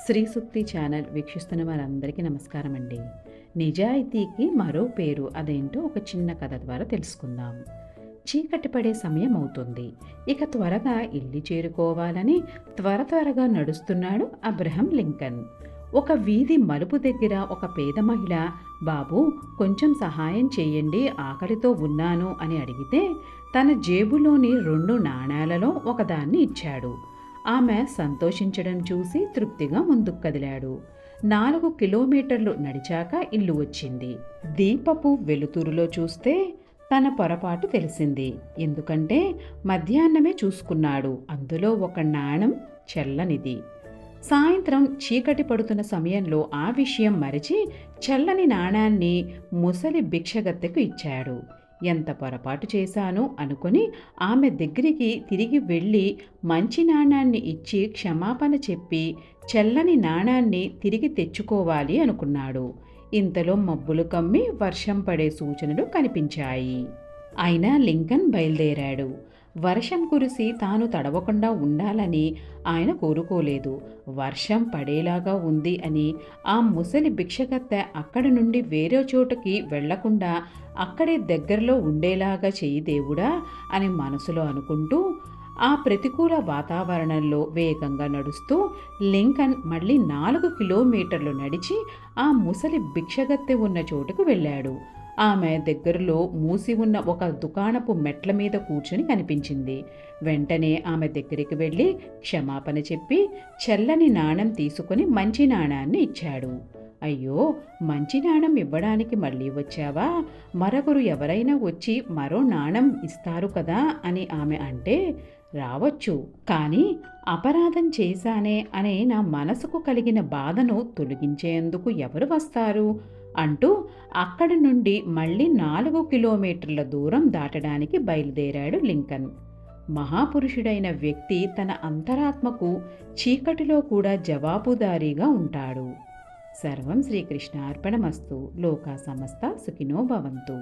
శ్రీ సూక్తి channel వీక్షిస్తున్న వారందరికీ నమస్కారం అండి. నిజాయితీకి మరో పేరు అదేంటో ఒక చిన్న కథ ద్వారా తెలుసుకుందాం. చీకటి పడే సమయం అవుతుంది. ఇక త్వరగా ఇల్లు చేరుకోవాలని త్వరగా నడుస్తున్నాడు అబ్రహం లింకన్. ఒక వీధి మలుపు దగ్గర ఒక పేద మహిళ, బాబు కొంచెం సహాయం చేయండి, ఆకలితో ఉన్నాను అని అడిగితే తన జేబులోని 2 నాణేలలో ఒకదాన్ని ఇచ్చాడు. ఆమె సంతోషించడం చూసి తృప్తిగా ముందుకు కదిలాడు. 4 కిలోమీటర్లు నడిచాక ఇల్లు వచ్చింది. దీపపు వెలుతురులో చూస్తే తన పొరపాటు తెలిసింది. ఎందుకంటే మధ్యాహ్నమే చూసుకున్నాడు, అందులో ఒక నాణెం చల్లనిది. సాయంత్రం చీకటి పడుతున్న సమయంలో ఆ విషయం మరిచి చల్లని నాణాన్ని ముసలి భిక్షగత్తెకు ఇచ్చాడు. ఎంత పొరపాటు చేశాను అనుకుని ఆమె దగ్గరికి తిరిగి వెళ్ళి మంచి నాణాన్ని ఇచ్చి క్షమాపణ చెప్పి చల్లని నాణాన్ని తిరిగి తెచ్చుకోవాలి అనుకున్నాడు. ఇంతలో మబ్బులు కమ్మి వర్షం పడే సూచనలు కనిపించాయి. అయినా లింకన్ బయలుదేరాడు. వర్షం కురిసి తాను తడవకుండా ఉండాలని ఆయన కోరుకోలేదు. వర్షం పడేలాగా ఉంది అని ఆ ముసలి భిక్షగత్తె అక్కడి నుండి వేరే చోటుకి వెళ్లకుండా అక్కడే దగ్గరలో ఉండేలాగా చెయ్యి దేవుడా అని మనసులో అనుకుంటూ ఆ ప్రతికూల వాతావరణంలో వేగంగా నడుస్తూ లింకన్ మళ్ళీ 4 కిలోమీటర్లు నడిచి ఆ ముసలి భిక్షగత్తె ఉన్న చోటుకు వెళ్ళాడు. ఆమె దగ్గరలో మూసి ఉన్న ఒక దుకాణపు మెట్ల మీద కూర్చుని కనిపించింది. వెంటనే ఆమె దగ్గరికి వెళ్ళి క్షమాపణ చెప్పి చల్లని నాణెం తీసుకుని మంచి నాణాన్ని ఇచ్చాడు. అయ్యో, మంచి నాణెం ఇవ్వడానికి మళ్ళీ వచ్చావా? మరొకరు ఎవరైనా వచ్చి మరో నాణెం ఇస్తారు కదా అని ఆమె అంటే, రావచ్చు, కానీ అపరాధం చేశానే అనే నా మనసుకు కలిగిన బాధను తొలగించేందుకు ఎవరు వస్తారు అంటూ అక్కడి నుండి మళ్ళీ 4 కిలోమీటర్ల దూరం దాటడానికి బయలుదేరాడు లింకన్. మహాపురుషుడైన వ్యక్తి తన అంతరాత్మకు చీకటిలో కూడా జవాబుదారీగా ఉంటాడు. సర్వం శ్రీకృష్ణార్పణమస్తు. లోకా సమస్త సుఖినో భవంతు.